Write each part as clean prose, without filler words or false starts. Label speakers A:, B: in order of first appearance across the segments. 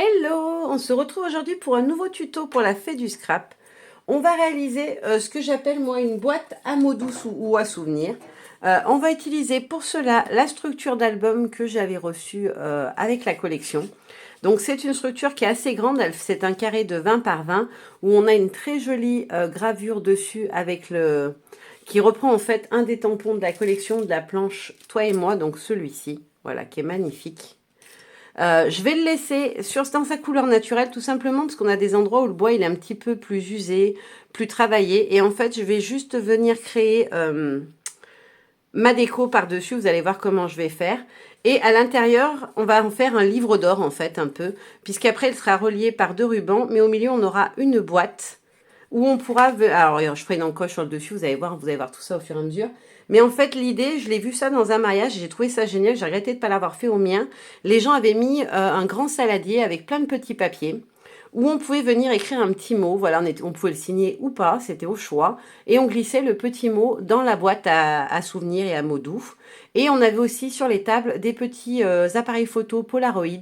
A: Hello, on se retrouve aujourd'hui pour un nouveau tuto pour la fée du scrap. On va réaliser ce que j'appelle moi une boîte à mots doux ou à souvenirs. On va utiliser pour cela la structure d'album que j'avais reçue avec la collection. Donc c'est une structure qui est assez grande, c'est un carré de 20 par 20 où on a une très jolie gravure dessus avec qui reprend en fait un des tampons de la collection de la planche Toi et moi, donc celui-ci, voilà, qui est magnifique. Je vais le laisser dans sa couleur naturelle tout simplement parce qu'on a des endroits où le bois il est un petit peu plus usé, plus travaillé et en fait je vais juste venir créer ma déco par-dessus, vous allez voir comment je vais faire. Et à l'intérieur, on va en faire un livre d'or en fait un peu, puisqu'après il sera relié par 2 rubans, mais au milieu on aura une boîte où on pourra... Alors je ferai une encoche sur le dessus, vous allez voir tout ça au fur et à mesure. Mais en fait l'idée, je l'ai vu ça dans un mariage, j'ai trouvé ça génial, j'ai regretté de ne pas l'avoir fait au mien. Les gens avaient mis un grand saladier avec plein de petits papiers où on pouvait venir écrire un petit mot. Voilà, on pouvait le signer ou pas, c'était au choix. Et on glissait le petit mot dans la boîte à souvenirs et à mots doux. Et on avait aussi sur les tables des petits appareils photo Polaroid.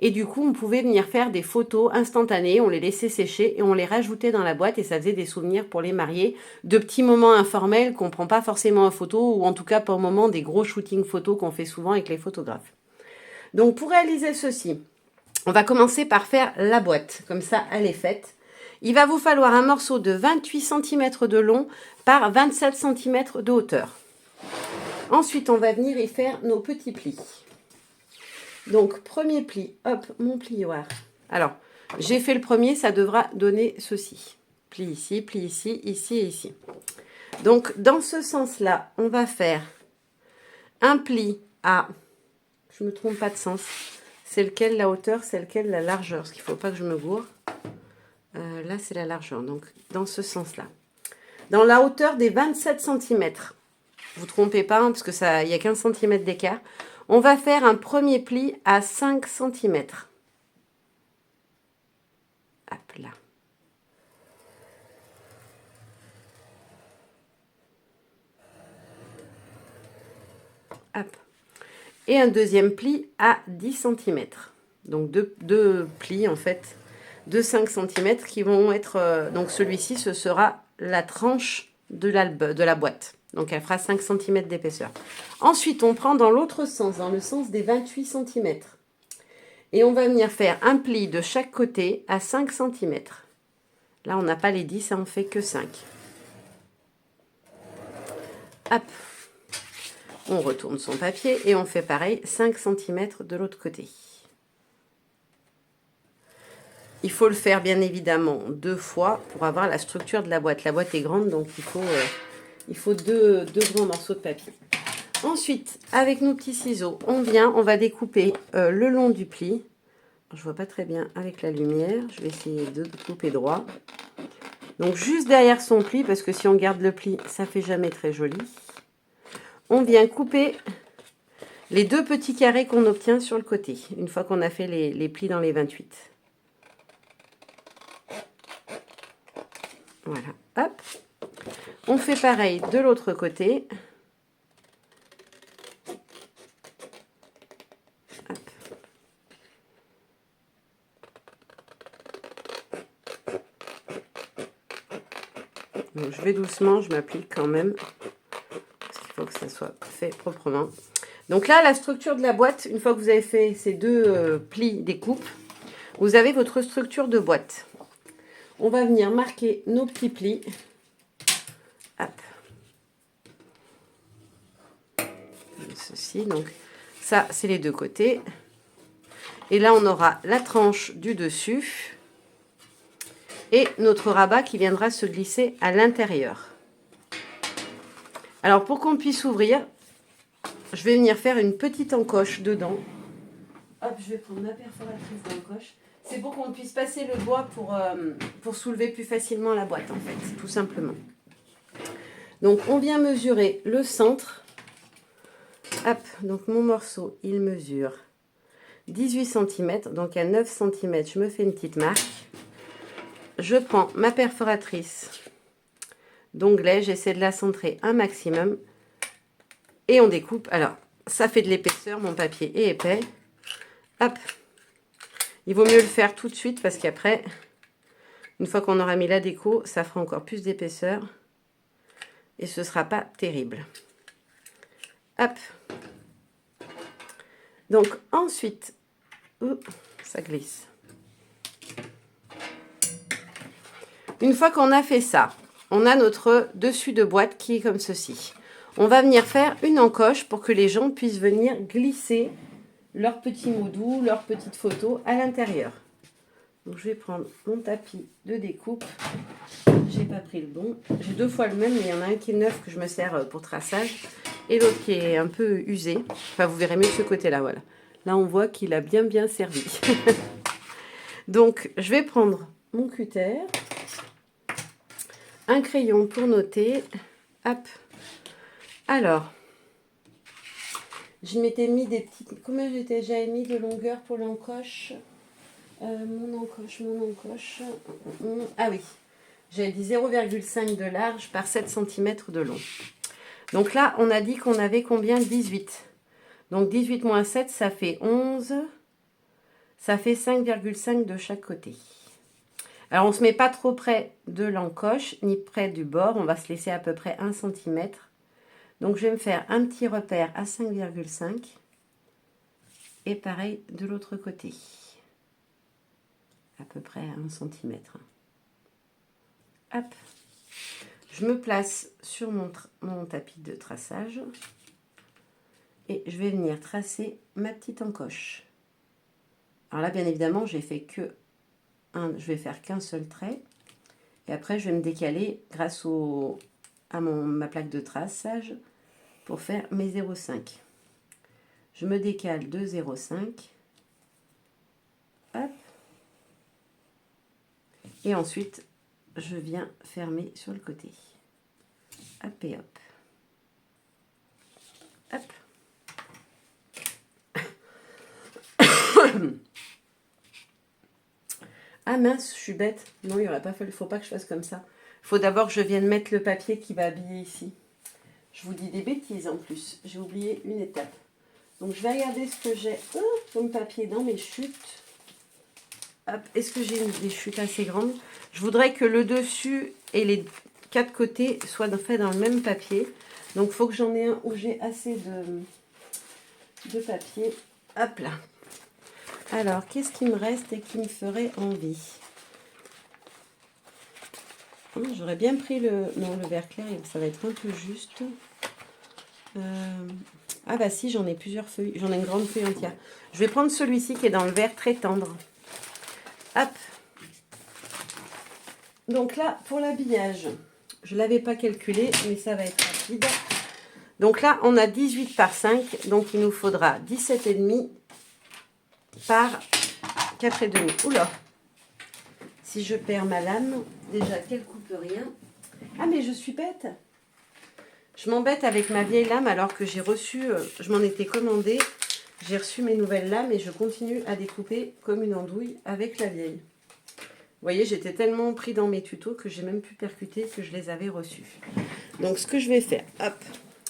A: Et du coup, on pouvait venir faire des photos instantanées, on les laissait sécher et on les rajoutait dans la boîte et ça faisait des souvenirs pour les mariés, de petits moments informels qu'on ne prend pas forcément en photo ou en tout cas pour le moment des gros shootings photos qu'on fait souvent avec les photographes. Donc pour réaliser ceci, on va commencer par faire la boîte, comme ça elle est faite. Il va vous falloir un morceau de 28 cm de long par 27 cm de hauteur. Ensuite, on va venir y faire nos petits plis. Donc, premier pli, hop, mon plioir. Alors, j'ai fait le premier, ça devra donner ceci. Pli ici, ici et ici. Donc, dans ce sens-là, on va faire un pli à... Je ne me trompe pas de sens. C'est lequel la hauteur, c'est lequel la largeur. Parce qu'il ne faut pas que je me gourre. Là, c'est la largeur. Donc, dans ce sens-là. Dans la hauteur des 27 cm. Vous ne trompez pas, hein, parce que ça, il y a 15 cm d'écart. On va faire un premier pli à 5 cm. Hop là. Hop. Et un deuxième pli à 10 cm. Donc deux plis en fait de 5 cm qui vont être... donc celui-ci, ce sera la tranche de la boîte. Donc elle fera 5 cm d'épaisseur. Ensuite, on prend dans l'autre sens, dans le sens des 28 cm. Et on va venir faire un pli de chaque côté à 5 cm. Là, on n'a pas les 10, ça en fait que 5. Hop. On retourne son papier et on fait pareil, 5 cm de l'autre côté. Il faut le faire bien évidemment 2 fois pour avoir la structure de la boîte. La boîte est grande, donc il faut deux grands morceaux de papier. Ensuite, avec nos petits ciseaux, on va découper le long du pli. Je ne vois pas très bien avec la lumière. Je vais essayer de couper droit. Donc juste derrière son pli, parce que si on garde le pli, ça ne fait jamais très joli. On vient couper les 2 petits carrés qu'on obtient sur le côté, une fois qu'on a fait les plis dans les 28. Voilà, hop. On fait pareil de l'autre côté. Hop. Donc, je vais doucement, je m'applique quand même, parce qu'il faut que ça soit fait proprement. Donc là, la structure de la boîte, une fois que vous avez fait ces 2 plis découpes, vous avez votre structure de boîte. On va venir marquer nos petits plis. Hop. Ceci, donc ça, c'est les 2 côtés. Et là, on aura la tranche du dessus et notre rabat qui viendra se glisser à l'intérieur. Alors, pour qu'on puisse ouvrir, je vais venir faire une petite encoche dedans. Hop, je vais prendre ma perforatrice d'encoche. C'est pour qu'on puisse passer le doigt pour soulever plus facilement la boîte, en fait, tout simplement. Donc, on vient mesurer le centre. Hop, donc mon morceau, il mesure 18 cm. Donc, à 9 cm, je me fais une petite marque. Je prends ma perforatrice d'onglet, j'essaie de la centrer un maximum. Et on découpe. Alors, ça fait de l'épaisseur, mon papier est épais. Hop. Il vaut mieux le faire tout de suite parce qu'après, une fois qu'on aura mis la déco, ça fera encore plus d'épaisseur. Et ce ne sera pas terrible. Hop. Donc ensuite, ça glisse. Une fois qu'on a fait ça, on a notre dessus de boîte qui est comme ceci. On va venir faire une encoche pour que les gens puissent venir glisser leurs petits mots doux, leurs petites photos à l'intérieur. Donc je vais prendre mon tapis de découpe. J'ai pas pris le bon. J'ai 2 fois le même, mais il y en a un qui est neuf que je me sers pour traçage et l'autre qui est un peu usé. Enfin, vous verrez mieux de ce côté-là, voilà. Là, on voit qu'il a bien servi. Donc, je vais prendre mon cutter, un crayon pour noter. Hop. Alors, je m'étais mis des petites... Combien j'avais mis de longueur pour l'encoche mon encoche. Ah oui, j'avais dit 0,5 de large par 7 cm de long. Donc là, on a dit qu'on avait combien? 18. Donc 18 moins 7, ça fait 11. Ça fait 5,5 de chaque côté. Alors, on ne se met pas trop près de l'encoche, ni près du bord. On va se laisser à peu près 1 cm. Donc, je vais me faire un petit repère à 5,5. Et pareil de l'autre côté. À peu près 1 cm. Hop. Je me place sur mon tapis de traçage. Et je vais venir tracer ma petite encoche. Alors là, bien évidemment, je vais faire qu'un seul trait. Et après, je vais me décaler grâce à ma plaque de traçage pour faire mes 0,5. Je me décale de 0,5. Hop. Et ensuite, je viens fermer sur le côté. Hop et hop. Hop. Ah mince, je suis bête. Non, il aurait pas fallu. Faut pas que je fasse comme ça. Il faut d'abord que je vienne mettre le papier qui va habiller ici. Je vous dis des bêtises en plus. J'ai oublié une étape. Donc je vais regarder ce que j'ai comme papier dans mes chutes. Est-ce que j'ai des chutes assez grandes? Je voudrais que le dessus et les 4 côtés soient faits dans le même papier. Donc il faut que j'en ai un où j'ai assez de papier. Hop là. Alors, qu'est-ce qui me reste et qui me ferait envie? J'aurais bien pris le vert clair, ça va être un peu juste. Ah bah si, j'en ai plusieurs feuilles, j'en ai une grande feuille entière. Je vais prendre celui-ci qui est dans le vert très tendre. Hop. Donc là, pour l'habillage, je ne l'avais pas calculé, mais ça va être rapide. Donc là, on a 18 par 5, donc il nous faudra 17,5 par 4,5. Oula! Si je perds ma lame, déjà qu'elle coupe rien. Ah mais je suis bête! Je m'embête avec ma vieille lame alors que j'ai reçu, je m'en étais commandé, j'ai reçu mes nouvelles lames et je continue à découper comme une andouille avec la vieille. Vous voyez, j'étais tellement pris dans mes tutos que j'ai même pu percuter que je les avais reçus. Donc ce que je vais faire, hop,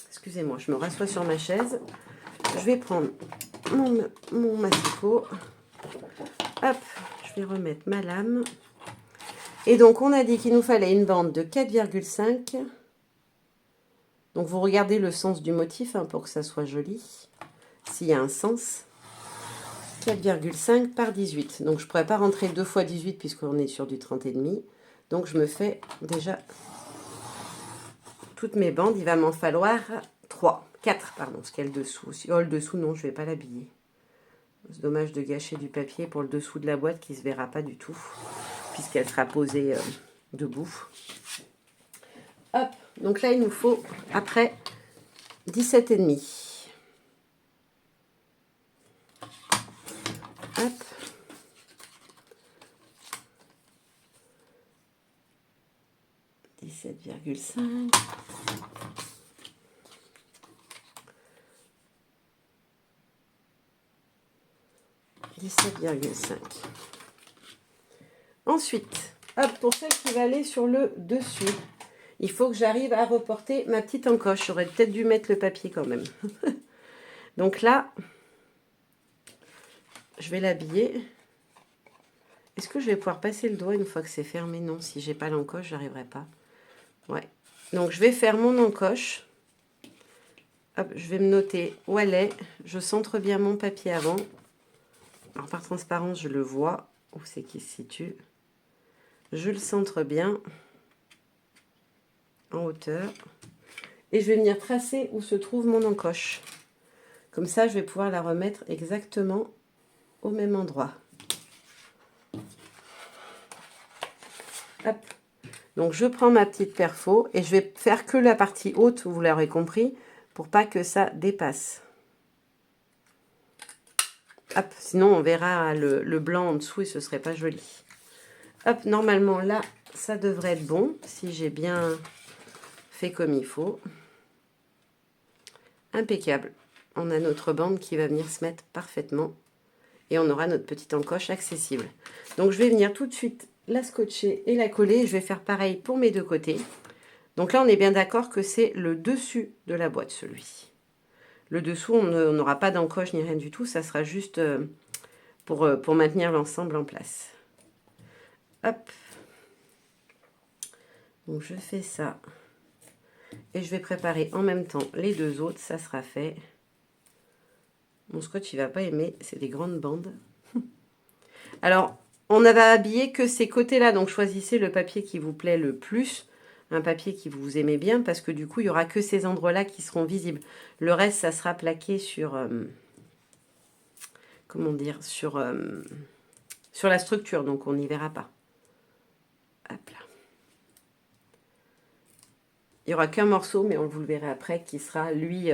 A: excusez-moi, je me rassois sur ma chaise. Je vais prendre mon massicot. Hop, je vais remettre ma lame. Et donc on a dit qu'il nous fallait une bande de 4,5. Donc vous regardez le sens du motif pour que ça soit joli. S'il y a un sens. 4,5 par 18. Donc je ne pourrais pas rentrer 2 fois 18 puisqu'on est sur du 30,5. Donc je me fais déjà toutes mes bandes. Il va m'en falloir 4, pardon, ce qu'il y a le dessous. Oh, le dessous, non, je ne vais pas l'habiller. C'est dommage de gâcher du papier pour le dessous de la boîte qui ne se verra pas du tout puisqu'elle sera posée debout. Hop, donc là il nous faut après 17,5. Hop. « 17,5. Ensuite, hop, pour celle qui va aller sur le dessus, il faut que j'arrive à reporter ma petite encoche. J'aurais peut-être dû mettre le papier quand même. Donc là, je vais l'habiller. Est-ce que je vais pouvoir passer le doigt une fois que c'est fermé? Non, si j'ai pas l'encoche, j'arriverai pas. Ouais. Donc, je vais faire mon encoche. Hop, je vais me noter où elle est. Je centre bien mon papier avant. Alors, par transparence, je le vois. Où c'est qu'il se situe? Je le centre bien. En hauteur. Et je vais venir tracer où se trouve mon encoche. Comme ça, je vais pouvoir la remettre exactement au même endroit. Hop. Donc, je prends ma petite perfo et je vais faire que la partie haute, vous l'aurez compris, pour pas que ça dépasse. Hop, sinon on verra le blanc en dessous et ce serait pas joli. Hop, normalement là, ça devrait être bon, si j'ai bien fait comme il faut. Impeccable. On a notre bande qui va venir se mettre parfaitement. Et on aura notre petite encoche accessible. Donc je vais venir tout de suite la scotcher et la coller. Je vais faire pareil pour mes deux côtés. Donc là, on est bien d'accord que c'est le dessus de la boîte, celui-ci. Le dessous, on n'aura pas d'encoche ni rien du tout. Ça sera juste pour maintenir l'ensemble en place. Hop. Donc je fais ça. Et je vais préparer en même temps les deux autres. Ça sera fait. Mon scotch, il va pas aimer. C'est des grandes bandes. Alors, on n'avait habillé que ces côtés-là. Donc choisissez le papier qui vous plaît le plus. Un papier qui vous aimez bien. Parce que du coup, il n'y aura que ces endroits-là qui seront visibles. Le reste, ça sera plaqué sur... comment dire, sur la structure, donc on n'y verra pas. Hop là. Il n'y aura qu'un morceau, mais on vous le verra après, qui sera, lui,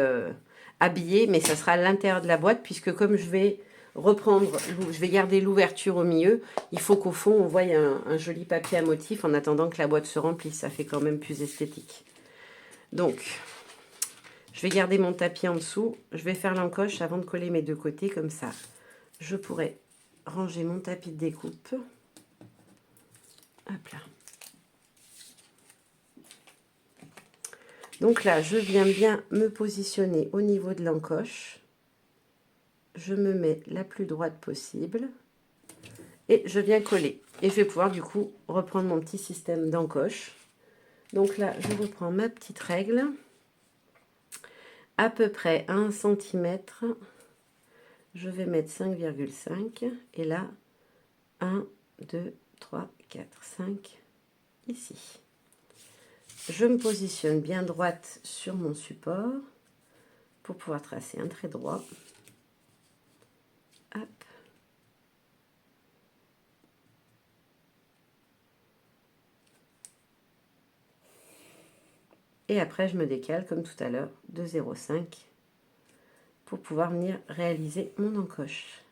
A: habillé, mais ça sera à l'intérieur de la boîte, puisque comme je vais reprendre, je vais garder l'ouverture au milieu, il faut qu'au fond, on voie un joli papier à motif en attendant que la boîte se remplisse. Ça fait quand même plus esthétique. Donc, je vais garder mon tapis en dessous. Je vais faire l'encoche avant de coller mes deux côtés, comme ça. Je pourrai ranger mon tapis de découpe. Hop là. Donc là, je viens bien me positionner au niveau de l'encoche. Je me mets la plus droite possible. Et je viens coller. Et je vais pouvoir du coup reprendre mon petit système d'encoche. Donc là, je reprends ma petite règle. À peu près 1 cm. Je vais mettre 5,5. Et là, 1, 2, 3, 4, 5. Ici. Je me positionne bien droite sur mon support pour pouvoir tracer un trait droit. Hop. Et après, je me décale comme tout à l'heure de 0,5 pour pouvoir venir réaliser mon encoche.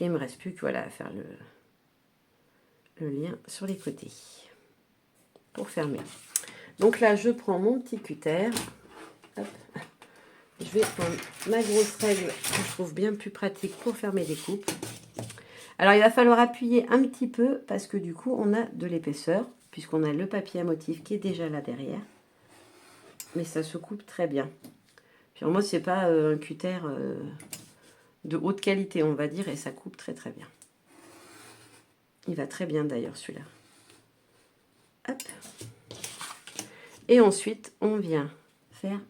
A: Et il ne me reste plus que voilà, à faire le lien sur les côtés pour fermer. Donc là, je prends mon petit cutter. Hop. Je vais prendre ma grosse règle que je trouve bien plus pratique pour faire mes découpes. Alors, il va falloir appuyer un petit peu parce que du coup, on a de l'épaisseur puisqu'on a le papier à motif qui est déjà là derrière. Mais ça se coupe très bien. Puis moi, c'est pas un cutter de haute qualité, on va dire, et ça coupe très très bien. Il va très bien d'ailleurs celui-là. Hop. Et ensuite, on vient faire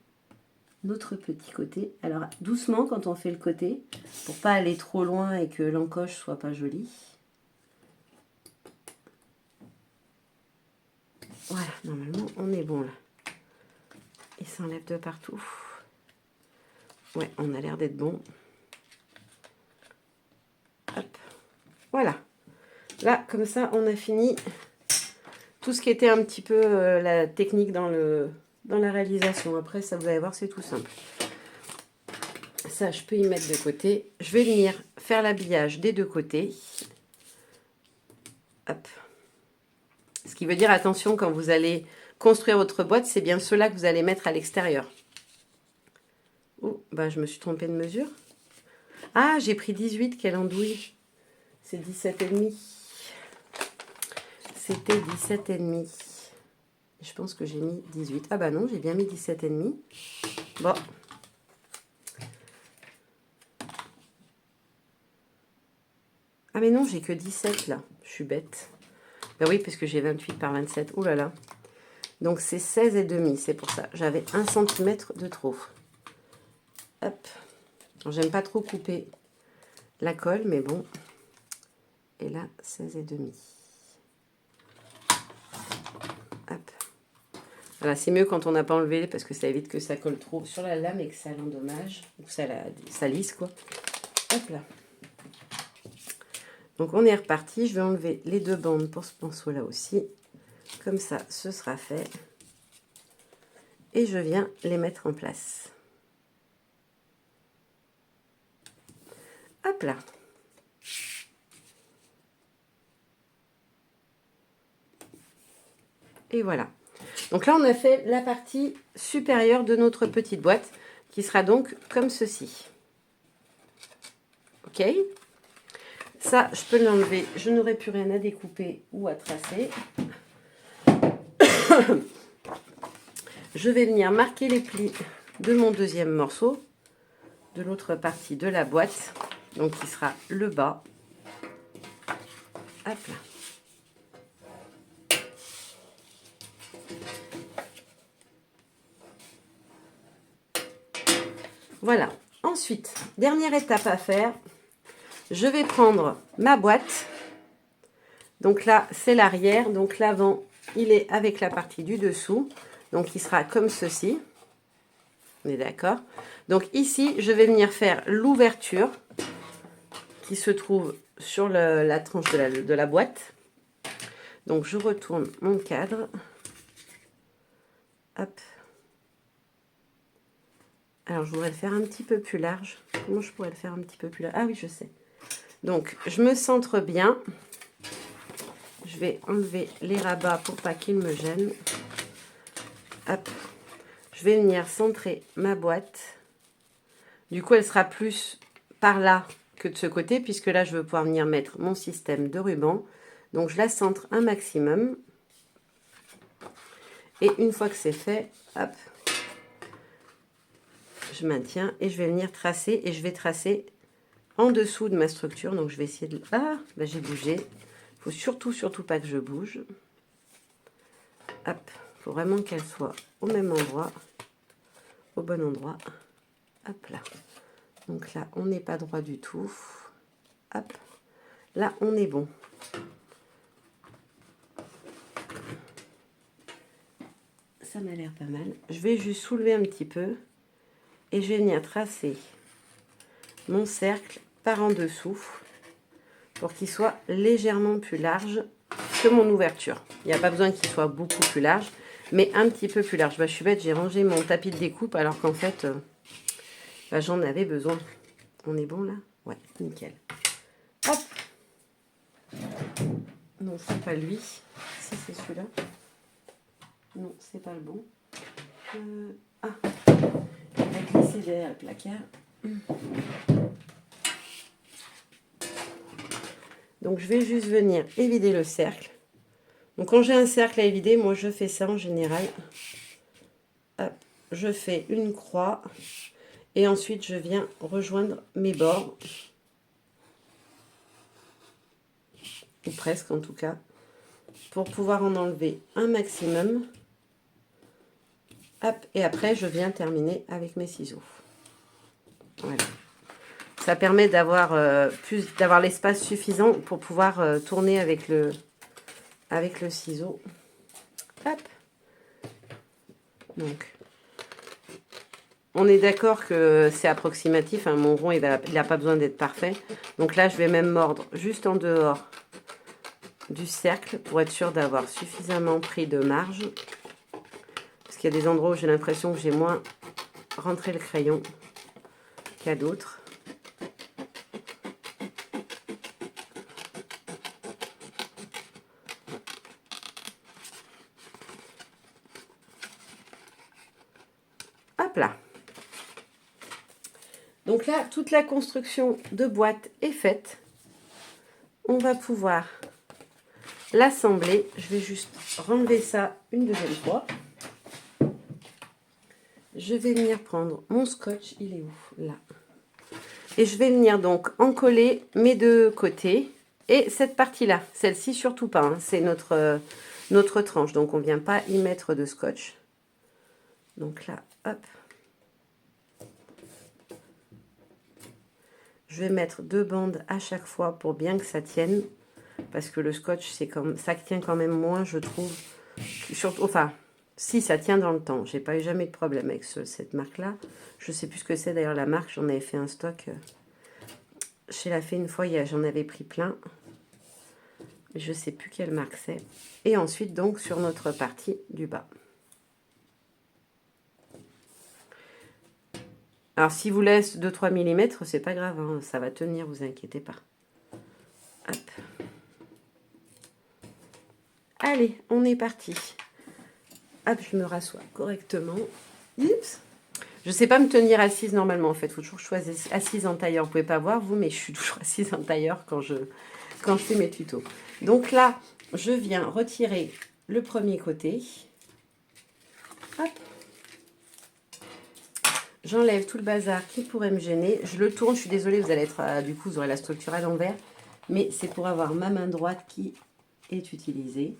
A: notre petit côté. Alors doucement quand on fait le côté, pour pas aller trop loin et que l'encoche soit pas jolie. Voilà, normalement on est bon là. Il s'enlève de partout. Ouais, on a l'air d'être bon. Hop. Voilà. Là, comme ça, on a fini tout ce qui était un petit peu la technique dans la réalisation. Après, ça, vous allez voir, c'est tout simple. Ça, je peux y mettre de côté. Je vais venir faire l'habillage des deux côtés. Hop. Ce qui veut dire, attention, quand vous allez construire votre boîte, c'est bien cela que vous allez mettre à l'extérieur. Oh, bah, je me suis trompée de mesure. Ah, j'ai pris 18, quelle andouille. C'est 17,5. C'était 17,5. Je pense que j'ai mis 18. Ah bah non, j'ai bien mis 17,5. Bon. Ah mais non, j'ai que 17 là. Je suis bête. Ben oui, parce que j'ai 28 par 27. Ouh là là. Donc c'est 16 et demi, c'est pour ça. J'avais 1 cm de trop. Hop. J'aime pas trop couper la colle, mais bon. Et là, 16 et demi. Hop. Voilà, c'est mieux quand on n'a pas enlevé parce que ça évite que ça colle trop sur la lame et que ça l'endommage. Ou que ça lisse, quoi. Hop là. Donc on est reparti. Je vais enlever les 2 bandes pour ce pinceau là aussi. Comme ça, ce sera fait. Et je viens les mettre en place. Hop là. Et voilà. Donc là, on a fait la partie supérieure de notre petite boîte, qui sera donc comme ceci. Ok? Ça, je peux l'enlever. Je n'aurai plus rien à découper ou à tracer. Je vais venir marquer les plis de mon deuxième morceau, de l'autre partie de la boîte, donc qui sera le bas. Hop là. Voilà. Ensuite, dernière étape à faire, je vais prendre ma boîte. Donc là, c'est l'arrière. Donc l'avant, il est avec la partie du dessous. Donc il sera comme ceci. On est d'accord? Donc ici, je vais venir faire l'ouverture qui se trouve sur la tranche de la boîte. Donc je retourne mon cadre. Hop. Alors je voudrais le faire un petit peu plus large. Comment je pourrais le faire un petit peu plus large? Ah oui, je sais. Donc je me centre bien. Je vais enlever les rabats pour pas qu'ils me gênent. Hop. Je vais venir centrer ma boîte. Du coup, elle sera plus par là que de ce côté, puisque là, je vais pouvoir venir mettre mon système de ruban. Donc, je la centre un maximum. Et une fois que c'est fait, hop, je maintiens et je vais venir tracer. Et je vais tracer en dessous de ma structure. Donc, je vais essayer de... Ah, là, j'ai bougé. Il faut surtout pas que je bouge. Hop, il faut vraiment qu'elle soit au même endroit, au bon endroit. Hop là. Donc là, on n'est pas droit du tout. Hop. Là, on est bon. Ça m'a l'air pas mal. Je vais juste soulever un petit peu. Et je vais venir tracer mon cercle par en dessous. Pour qu'il soit légèrement plus large que mon ouverture. Il n'y a pas besoin qu'il soit beaucoup plus large. Mais un petit peu plus large. Bah, je suis bête, j'ai rangé mon tapis de découpe. Alors qu'en fait, bah, j'en avais besoin. On est bon là? Ouais, nickel. Hop. Non, c'est pas lui. Si, c'est celui-là. Non, c'est pas le bon. Ah, il a glissé derrière le placard. Donc, je vais juste venir évider le cercle. Donc, quand j'ai un cercle à évider, moi, je fais ça en général. Hop, je fais une croix. Et ensuite, je viens rejoindre mes bords. Ou presque, en tout cas. Pour pouvoir en enlever un maximum. Hop, et après, je viens terminer avec mes ciseaux. Voilà. Ça permet d'avoir d'avoir l'espace suffisant pour pouvoir tourner avec le ciseau. Hop. Donc, on est d'accord que c'est approximatif. Hein, mon rond, il n'a pas besoin d'être parfait. Donc là, je vais même mordre juste en dehors du cercle pour être sûr d'avoir suffisamment pris de marge. Parce qu'il y a des endroits où j'ai l'impression que j'ai moins rentré le crayon qu'à d'autres. Hop là. Donc là, toute la construction de boîte est faite. On va pouvoir l'assembler. Je vais juste renlever ça une deuxième fois. Je vais venir prendre mon scotch. Il est où? Là. Et je vais venir donc en coller mes deux côtés. Et cette partie-là, celle-ci surtout pas, hein, c'est notre tranche. Donc on ne vient pas y mettre de scotch. Donc là, hop. Je vais mettre 2 bandes à chaque fois pour bien que ça tienne. Parce que le scotch, ça tient quand même moins, je trouve. Surtout, enfin, si, ça tient dans le temps. J'ai pas eu jamais de problème avec cette marque-là. Je sais plus ce que c'est d'ailleurs la marque. J'en avais fait un stock chez La Fée une fois. J'en avais pris plein. Je sais plus quelle marque c'est. Et ensuite, donc, sur notre partie du bas. Alors, si vous laisse 2-3 mm, c'est pas grave. Hein, ça va tenir, vous inquiétez pas. Hop. Allez, on est parti. Hop, je me rassois correctement. Oups. Je ne sais pas me tenir assise normalement, en fait. Il faut toujours que je sois assise en tailleur. Vous ne pouvez pas voir, vous, mais je suis toujours assise en tailleur quand je fais mes tutos. Donc là, je viens retirer le premier côté. Hop. J'enlève tout le bazar qui pourrait me gêner. Je le tourne, je suis désolée, vous allez être, du coup, vous aurez la structure à l'envers. Mais c'est pour avoir ma main droite qui est utilisée.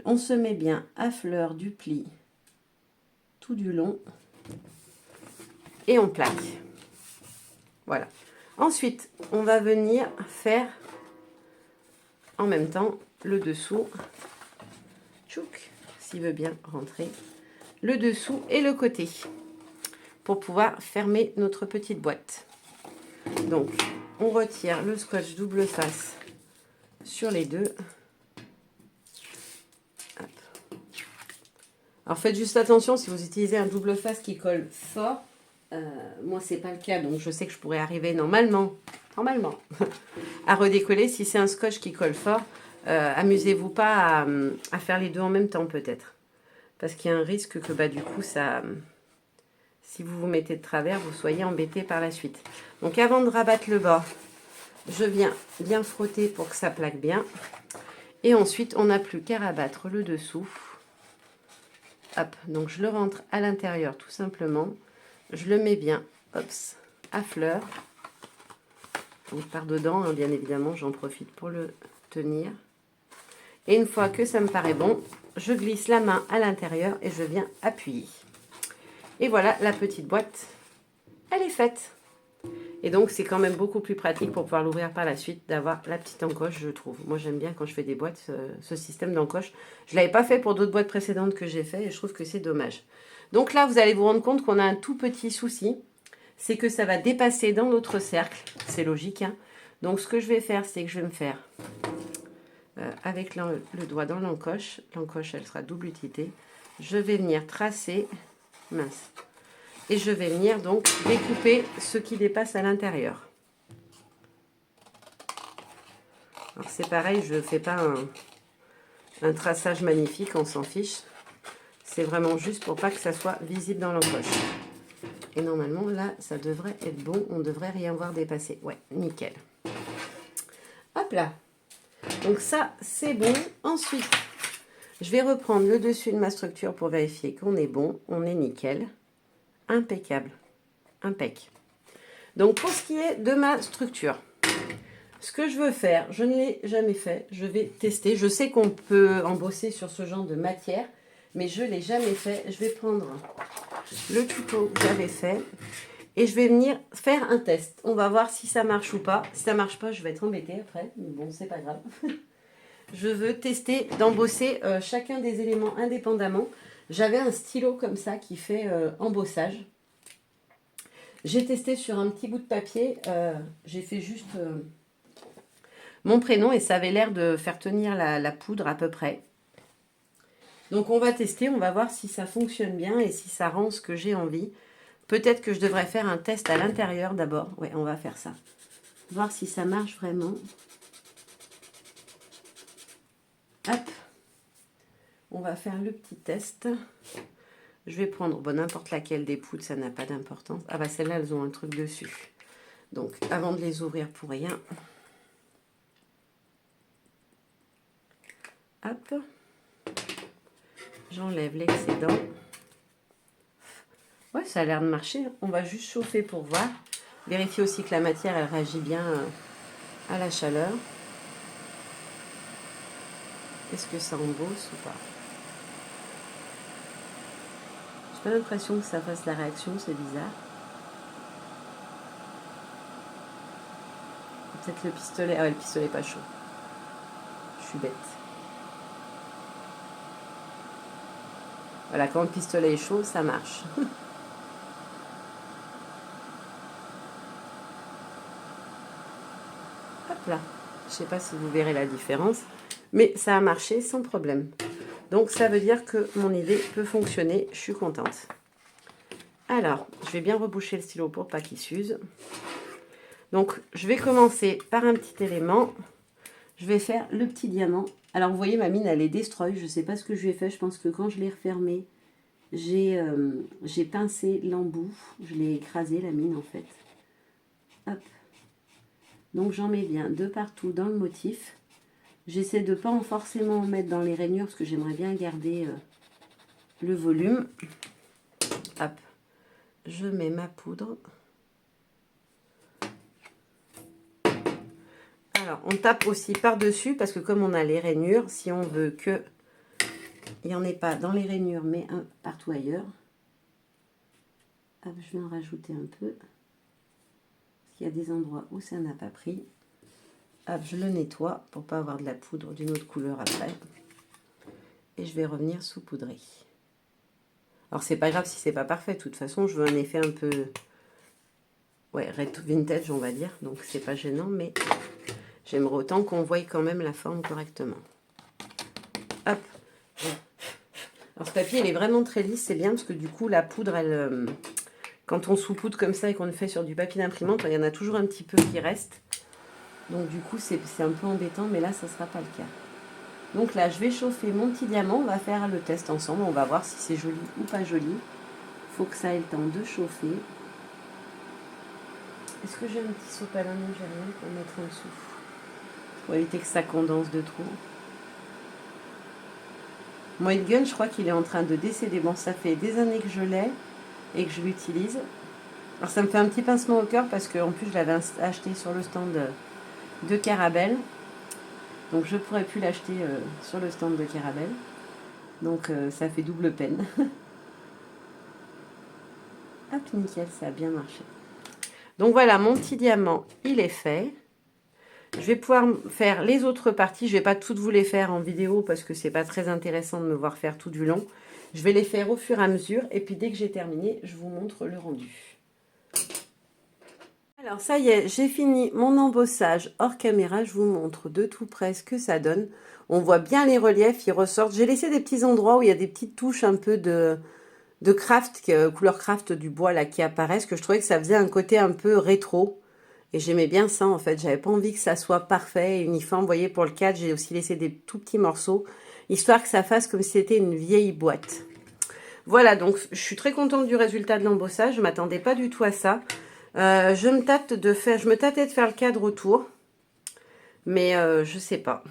A: On se met bien à fleur du pli tout du long. Et on plaque. Voilà. Ensuite, on va venir faire en même temps le dessous. Tchouk, s'il veut bien rentrer. Le dessous et le côté. Pour pouvoir fermer notre petite boîte. Donc, on retire le scotch double face sur les deux. Hop. Alors, faites juste attention si vous utilisez un double face qui colle fort. Moi, c'est pas le cas, donc je sais que je pourrais arriver normalement, à redécoller. Si c'est un scotch qui colle fort, amusez-vous pas à faire les deux en même temps, peut-être. Parce qu'il y a un risque que, du coup, si vous vous mettez de travers, vous soyez embêté par la suite. Donc, avant de rabattre le bas, je viens bien frotter pour que ça plaque bien. Et ensuite, on n'a plus qu'à rabattre le dessous. Hop, donc je le rentre à l'intérieur, tout simplement. Je le mets bien, hops, à fleur. Donc par dedans, hein, bien évidemment, j'en profite pour le tenir. Et une fois que ça me paraît bon, je glisse la main à l'intérieur et je viens appuyer. Et voilà, la petite boîte, elle est faite. Et donc, c'est quand même beaucoup plus pratique pour pouvoir l'ouvrir par la suite, d'avoir la petite encoche, je trouve. Moi, j'aime bien quand je fais des boîtes, ce système d'encoche. Je ne l'avais pas fait pour d'autres boîtes précédentes que j'ai fait et je trouve que c'est dommage. Donc là, vous allez vous rendre compte qu'on a un tout petit souci. C'est que ça va dépasser dans notre cercle. C'est logique, hein. Donc, ce que je vais faire, c'est que je vais me faire, avec le doigt dans l'encoche. L'encoche, elle sera double utilité. Je vais venir tracer, mince. Et je vais venir donc découper ce qui dépasse à l'intérieur. Alors c'est pareil, je ne fais pas un traçage magnifique, on s'en fiche. C'est vraiment juste pour pas que ça soit visible dans l'encoche. Et normalement, là, ça devrait être bon. On ne devrait rien voir dépasser. Ouais, nickel. Hop là. Donc ça, c'est bon. Ensuite, je vais reprendre le dessus de ma structure pour vérifier qu'on est bon. On est nickel. Impeccable. Impec. Donc, pour ce qui est de ma structure, ce que je veux faire, je ne l'ai jamais fait. Je vais tester. Je sais qu'on peut embosser sur ce genre de matière, mais je ne l'ai jamais fait. Je vais prendre le tuto que j'avais fait et je vais venir faire un test. On va voir si ça marche ou pas. Si ça marche pas, je vais être embêtée après. Mais bon, c'est pas grave. Je veux tester d'embosser chacun des éléments indépendamment. J'avais un stylo comme ça qui fait embossage. J'ai testé sur un petit bout de papier. J'ai fait juste mon prénom et ça avait l'air de faire tenir la poudre à peu près. Donc on va tester, on va voir si ça fonctionne bien et si ça rend ce que j'ai envie. Peut-être que je devrais faire un test à l'intérieur d'abord. Ouais, on va faire ça. Voir si ça marche vraiment. Hop. On va faire le petit test. Je vais prendre n'importe laquelle des poudres, ça n'a pas d'importance. Ah bah celles-là, elles ont un truc dessus. Donc avant de les ouvrir pour rien. Hop. J'enlève l'excédent. Ouais, ça a l'air de marcher. On va juste chauffer pour voir. Vérifier aussi que la matière, elle réagit bien à la chaleur. Est-ce que ça embosse ou pas? J'ai pas l'impression que ça fasse la réaction, c'est bizarre. Peut-être le pistolet. Ah ouais, le pistolet est pas chaud. Je suis bête. Voilà, quand le pistolet est chaud, ça marche. Hop là. Je sais pas si vous verrez la différence, mais ça a marché sans problème. Donc ça veut dire que mon idée peut fonctionner. Je suis contente. Alors, je vais bien reboucher le stylo pour pas qu'il s'use. Donc, je vais commencer par un petit élément. Je vais faire le petit diamant. Alors, vous voyez, ma mine, elle est destroy. Je ne sais pas ce que je lui ai fait. Je pense que quand je l'ai refermée, j'ai pincé l'embout. Je l'ai écrasé, la mine, en fait. Hop. Donc, j'en mets bien de partout dans le motif. J'essaie de ne pas forcément en mettre dans les rainures parce que j'aimerais bien garder le volume. Hop. Je mets ma poudre. Alors, on tape aussi par-dessus parce que comme on a les rainures, si on veut que il n'y en ait pas dans les rainures, mais un partout ailleurs. Hop, je vais en rajouter un peu. Parce qu'il y a des endroits où ça n'a pas pris. Hop, je le nettoie pour ne pas avoir de la poudre d'une autre couleur après. Et je vais revenir saupoudrer. Alors, c'est pas grave si c'est pas parfait. De toute façon, je veux un effet un peu... ouais, vintage, on va dire. Donc, c'est pas gênant, mais j'aimerais autant qu'on voie quand même la forme correctement. Hop. Alors, ce papier, il est vraiment très lisse. C'est bien parce que du coup, la poudre, elle... quand on saupoudre comme ça et qu'on le fait sur du papier d'imprimante, il y en a toujours un petit peu qui reste. Donc, du coup, c'est un peu embêtant, mais là, ça ne sera pas le cas. Donc là, je vais chauffer mon petit diamant. On va faire le test ensemble. On va voir si c'est joli ou pas joli. Il faut que ça ait le temps de chauffer. Est-ce que j'ai un petit sopalin? Non, j'ai rien pour mettre en dessous. Pour éviter que ça condense de trop. Mon heat gun, je crois qu'il est en train de décéder. Bon, ça fait des années que je l'ai et que je l'utilise. Alors ça me fait un petit pincement au cœur parce qu'en plus je l'avais acheté sur le stand de Carabel. Donc je ne pourrais plus l'acheter sur le stand de Carabel. Donc ça fait double peine. Hop, nickel, ça a bien marché. Donc voilà, mon petit diamant, il est fait. Je vais pouvoir faire les autres parties. Je ne vais pas toutes vous les faire en vidéo parce que c'est pas très intéressant de me voir faire tout du long. Je vais les faire au fur et à mesure. Et puis dès que j'ai terminé, je vous montre le rendu. Alors ça y est, j'ai fini mon embossage hors caméra. Je vous montre de tout près ce que ça donne. On voit bien les reliefs, ils ressortent. J'ai laissé des petits endroits où il y a des petites touches un peu de craft, couleur craft du bois là qui apparaissent, que je trouvais que ça faisait un côté un peu rétro. Et j'aimais bien ça en fait. J'avais pas envie que ça soit parfait et uniforme. Vous voyez, pour le cadre, j'ai aussi laissé des tout petits morceaux, histoire que ça fasse comme si c'était une vieille boîte. Voilà, donc je suis très contente du résultat de l'embossage. Je m'attendais pas du tout à ça. Je me tâtais de faire le cadre autour, mais je sais pas.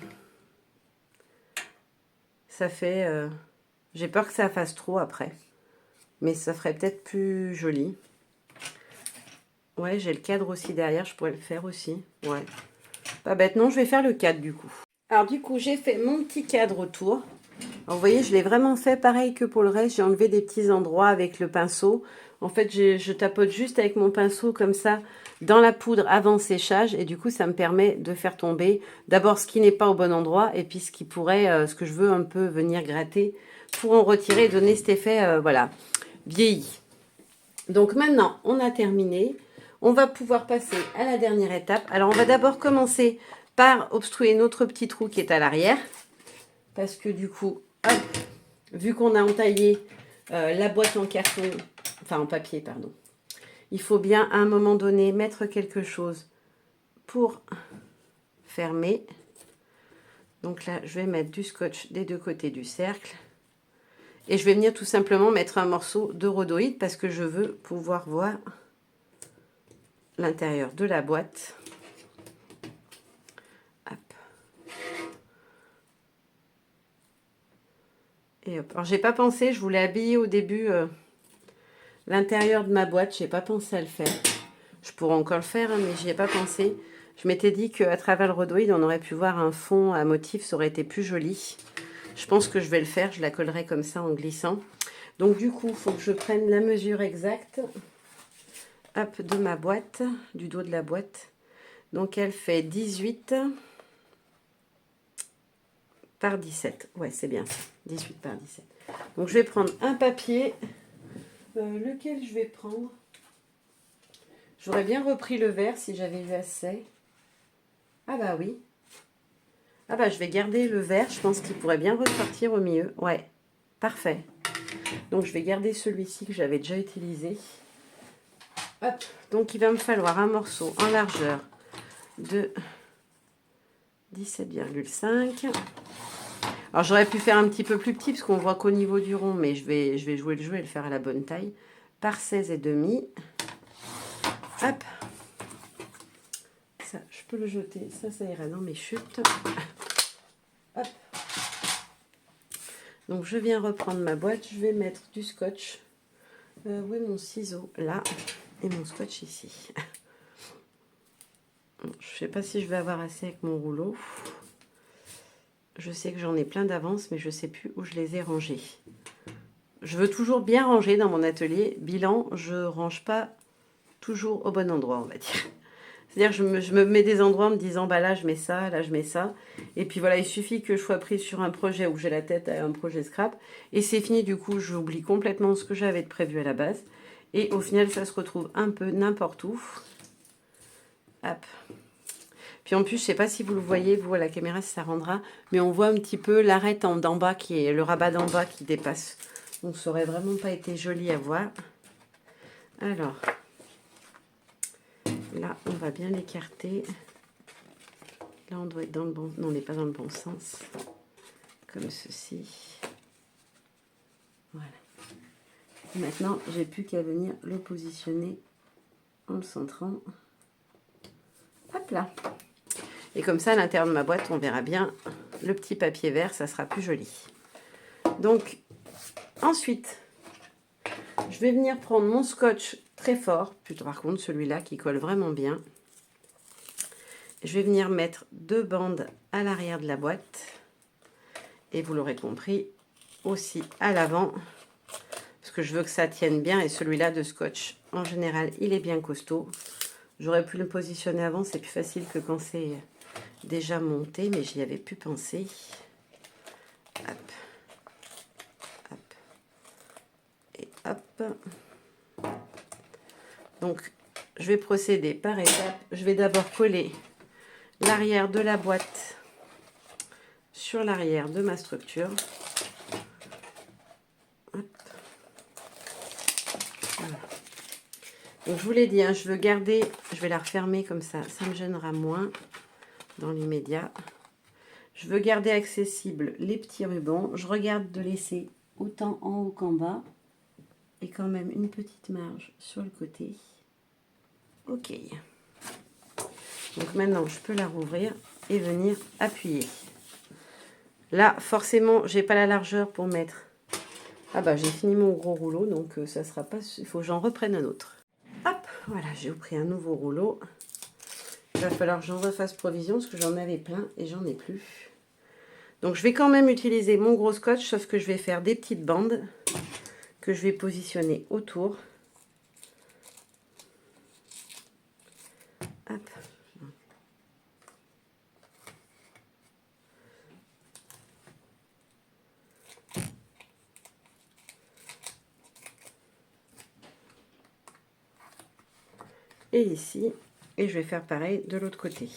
A: Ça fait... j'ai peur que ça fasse trop après, mais ça ferait peut-être plus joli. Ouais, j'ai le cadre aussi derrière, je pourrais le faire aussi. Ouais, pas bête. Non, je vais faire le cadre du coup. Alors du coup, j'ai fait mon petit cadre autour. Alors, vous voyez, je l'ai vraiment fait pareil que pour le reste. J'ai enlevé des petits endroits avec le pinceau. En fait, je tapote juste avec mon pinceau comme ça dans la poudre avant séchage. Et du coup, ça me permet de faire tomber d'abord ce qui n'est pas au bon endroit et puis ce qui pourrait, ce que je veux un peu venir gratter pour en retirer et donner cet effet, voilà, vieilli. Donc maintenant, on a terminé. On va pouvoir passer à la dernière étape. Alors, on va d'abord commencer par obstruer notre petit trou qui est à l'arrière. Parce que du coup, hop, vu qu'on a entaillé la boîte en carton, enfin en papier, pardon, il faut bien à un moment donné mettre quelque chose pour fermer. Donc là, je vais mettre du scotch des deux côtés du cercle. Et je vais venir tout simplement mettre un morceau de rhodoïde parce que je veux pouvoir voir l'intérieur de la boîte. Hop. Et hop. Alors, j'ai pas pensé, je voulais habiller au début l'intérieur de ma boîte. J'ai pas pensé à le faire. Je pourrais encore le faire, hein, mais j'y ai pas pensé. Je m'étais dit qu'à travers le rhodoïde, on aurait pu voir un fond à motif, ça aurait été plus joli. Je pense que je vais le faire, je la collerai comme ça en glissant. Donc du coup, il faut que je prenne la mesure exacte, hop, de ma boîte, du dos de la boîte. Donc elle fait 18 par 17. Ouais, c'est bien ça, 18 par 17. Donc je vais prendre un papier. Lequel je vais prendre? J'aurais bien repris le vert si j'avais eu assez. Ah bah oui. Ah bah je vais garder le vert, je pense qu'il pourrait bien ressortir au milieu. Ouais, parfait. Donc je vais garder celui-ci que j'avais déjà utilisé. Hop, donc il va me falloir un morceau en largeur de 17,5. Alors j'aurais pu faire un petit peu plus petit parce qu'on voit qu'au niveau du rond, mais je vais jouer le jeu et le faire à la bonne taille. Par 16,5. Hop. Ça, je peux le jeter. Ça ira dans mes chutes. Hop. Donc je viens reprendre ma boîte. Je vais mettre du scotch. Où est mon ciseau? Là. Et mon scotch ici. Je ne sais pas si je vais avoir assez avec mon rouleau. Je sais que j'en ai plein d'avance, mais je ne sais plus où je les ai rangés. Je veux toujours bien ranger dans mon atelier. Bilan, je ne range pas toujours au bon endroit, on va dire. C'est-à-dire je me mets des endroits en me disant, bah là je mets ça, là je mets ça. Et puis voilà, il suffit que je sois prise sur un projet où j'ai la tête à un projet scrap. Et c'est fini, du coup, j'oublie complètement ce que j'avais de prévu à la base. Et au final, ça se retrouve un peu n'importe où. Hop. Puis en plus, je ne sais pas si vous le voyez, vous à la caméra, si ça rendra, mais on voit un petit peu l'arête d'en bas, qui est le rabat d'en bas qui dépasse. Donc ça aurait vraiment pas été joli à voir. Alors, là, on va bien l'écarter. Là, on doit être dans le bon... Non, on n'est pas dans le bon sens. Comme ceci. Voilà. Et maintenant, j'ai plus qu'à venir le positionner en le centrant. Hop là. Et comme ça, à l'intérieur de ma boîte, on verra bien le petit papier vert, ça sera plus joli. Donc, ensuite, je vais venir prendre mon scotch très fort, plutôt par contre celui-là qui colle vraiment bien. Je vais venir mettre 2 bandes à l'arrière de la boîte. Et vous l'aurez compris, aussi à l'avant, parce que je veux que ça tienne bien. Et celui-là de scotch, en général, il est bien costaud. J'aurais pu le positionner avant, c'est plus facile que quand c'est déjà monté, mais j'y avais plus pensé. Hop. Hop. Et hop. Donc, je vais procéder par étapes. Je vais d'abord coller l'arrière de la boîte sur l'arrière de ma structure. Hop. Voilà. Donc, je vous l'ai dit, hein, je veux garder, je vais la refermer comme ça me gênera moins dans l'immédiat. Je veux garder accessible les petits rubans. Je regarde de laisser autant en haut qu'en bas. Et quand même une petite marge sur le côté. Ok. Donc maintenant, je peux la rouvrir et venir appuyer. Là, forcément, j'ai pas la largeur pour mettre... Ah bah, j'ai fini mon gros rouleau, donc ça sera pas... Il faut que j'en reprenne un autre. Hop, voilà, j'ai pris un nouveau rouleau. Il va falloir que j'en refasse provision, parce que j'en avais plein et j'en ai plus. Donc, je vais quand même utiliser mon gros scotch, sauf que je vais faire des petites bandes que je vais positionner autour. Hop. Et ici, et je vais faire pareil de l'autre côté.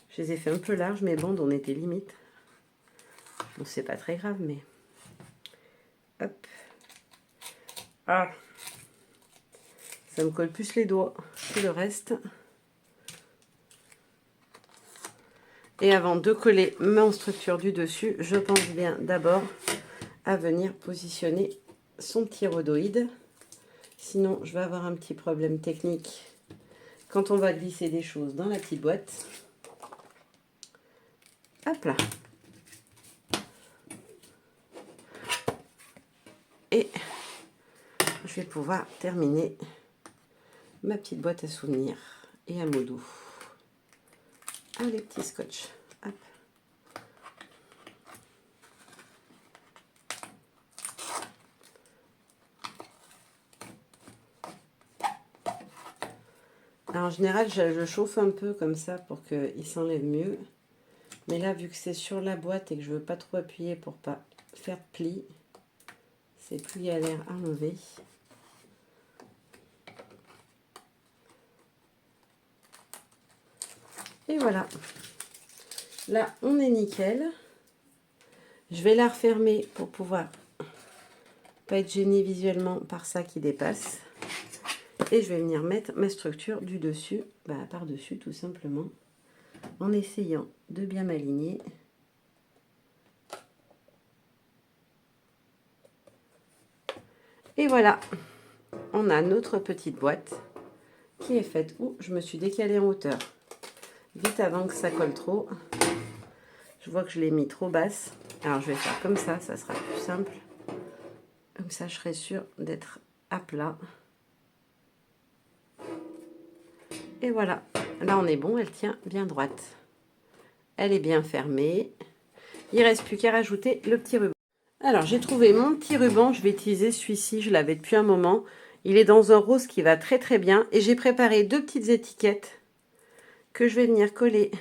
A: Je les ai fait un peu larges, mes bandes on était limite. Bon, c'est pas très grave, mais hop. Ah, ça me colle plus les doigts que le reste. Et avant de coller mon structure du dessus, je pense bien d'abord à venir positionner son petit rhodoïde. Sinon, je vais avoir un petit problème technique quand on va glisser des choses dans la petite boîte. Hop là. Et je vais pouvoir terminer ma petite boîte à souvenirs et à mots doux. les petits scotch. Hop. Alors, en général, je chauffe un peu comme ça pour qu'il s'enlève mieux. Mais là, vu que c'est sur la boîte et que je veux pas trop appuyer pour pas faire de plis, c'est plus galère à enlever. Et voilà. Là, on est nickel. Je vais la refermer pour pouvoir pas être gênée visuellement par ça qui dépasse. Et je vais venir mettre ma structure du dessus, par-dessus tout simplement, en essayant de bien m'aligner. Et voilà, on a notre petite boîte qui est faite. Ouh, je me suis décalée en hauteur. Vite avant que ça colle trop. Je vois que je l'ai mis trop basse. Alors je vais faire comme ça sera plus simple. Comme ça, je serai sûre d'être à plat. Et voilà, là on est bon, elle tient bien droite. Elle est bien fermée. Il ne reste plus qu'à rajouter le petit ruban. Alors j'ai trouvé mon petit ruban, je vais utiliser celui-ci, je l'avais depuis un moment. Il est dans un rose qui va très très bien. Et j'ai préparé deux petites étiquettes que je vais venir coller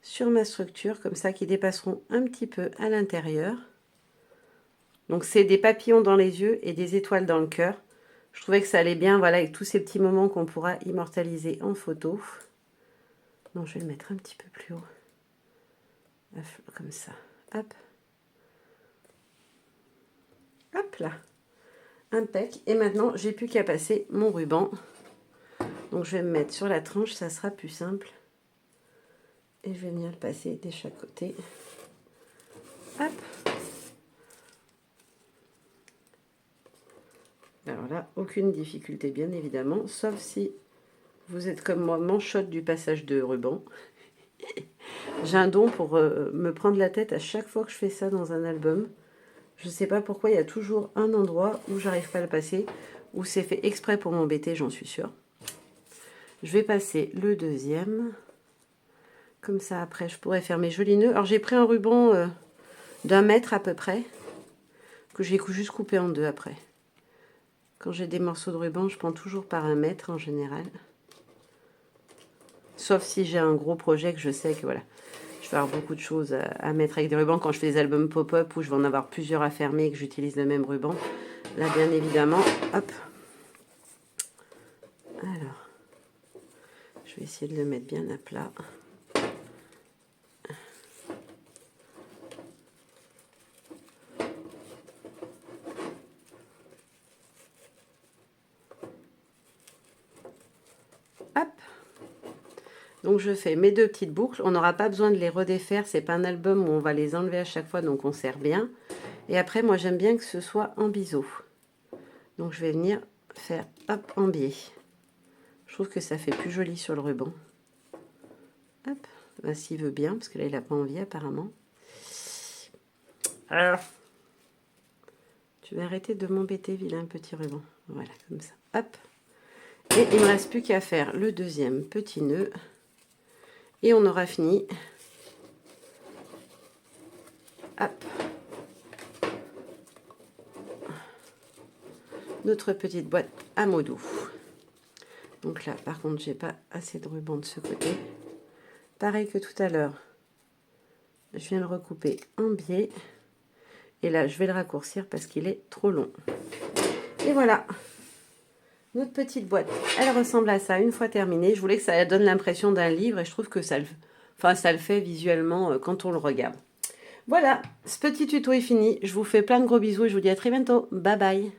A: sur ma structure, comme ça, qui dépasseront un petit peu à l'intérieur. Donc c'est des papillons dans les yeux et des étoiles dans le cœur. Je trouvais que ça allait bien, voilà, avec tous ces petits moments qu'on pourra immortaliser en photo. Donc je vais le mettre un petit peu plus haut. Comme ça. Hop. Hop là. Impec. Et maintenant, j'ai plus qu'à passer mon ruban. Donc je vais me mettre sur la tranche, ça sera plus simple. Et je vais venir le passer de chaque côté. Hop. Alors là, aucune difficulté bien évidemment, sauf si vous êtes comme moi manchotte du passage de ruban. J'ai un don pour me prendre la tête à chaque fois que je fais ça dans un album. Je ne sais pas pourquoi, il y a toujours un endroit où j'arrive pas à le passer, où c'est fait exprès pour m'embêter, j'en suis sûre. Je vais passer le deuxième. Comme ça, après, je pourrais faire mes jolis nœuds. Alors, j'ai pris un ruban d'1 mètre à peu près, que j'ai juste coupé en deux après. Quand j'ai des morceaux de ruban, je prends toujours par 1 mètre en général. Sauf si j'ai un gros projet que je sais que voilà, je vais avoir beaucoup de choses à mettre avec des rubans. Quand je fais des albums pop-up où je vais en avoir plusieurs à fermer et que j'utilise le même ruban. Là, bien évidemment, hop. Alors, je vais essayer de le mettre bien à plat. Hop. Donc je fais mes deux petites boucles. On n'aura pas besoin de les redéfaire. C'est pas un album où on va les enlever à chaque fois, donc on serre bien. Et après, moi j'aime bien que ce soit en biseau. Donc je vais venir faire hop en biais. Je trouve que ça fait plus joli sur le ruban. Hop, bah, s'il veut bien, parce que là il n'a pas envie apparemment. Alors, tu vas arrêter de m'embêter, vilain petit ruban. Voilà, comme ça. Hop. Et il ne me reste plus qu'à faire le deuxième petit nœud. Et on aura fini. Hop. Notre petite boîte à mots doux. Donc là, par contre, j'ai pas assez de ruban de ce côté. Pareil que tout à l'heure, je viens le recouper en biais. Et là, je vais le raccourcir parce qu'il est trop long. Et voilà. Notre petite boîte, elle ressemble à ça une fois terminée. Je voulais que ça donne l'impression d'un livre et je trouve que ça le fait visuellement quand on le regarde. Voilà, ce petit tuto est fini. Je vous fais plein de gros bisous et je vous dis à très bientôt. Bye bye.